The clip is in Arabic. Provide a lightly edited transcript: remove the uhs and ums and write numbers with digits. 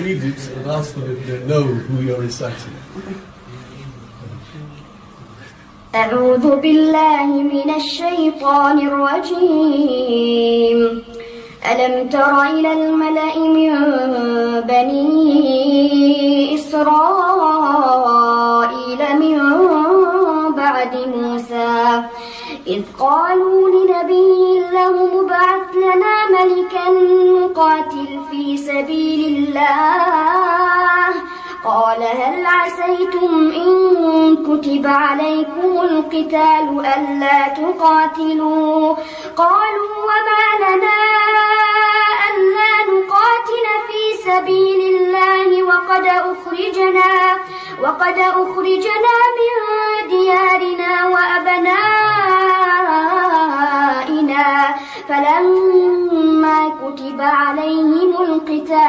read it and ask them if they know who you're reciting. أعوذ بالله من الشيطان الرجيم. ألم تر إلى الملأ من بني إسرائيل من بعد موسى إذ قالوا لنبي له ابعث لنا ملكا نقاتل في سبيل الله قال هل عسيتم إن كتب عليكم القتال ألا تقاتلوا قالوا وما لنا ألا نقاتل في سبيل الله وقد أخرجنا من ديارنا وأبنائنا فلما كتب عليهم القتال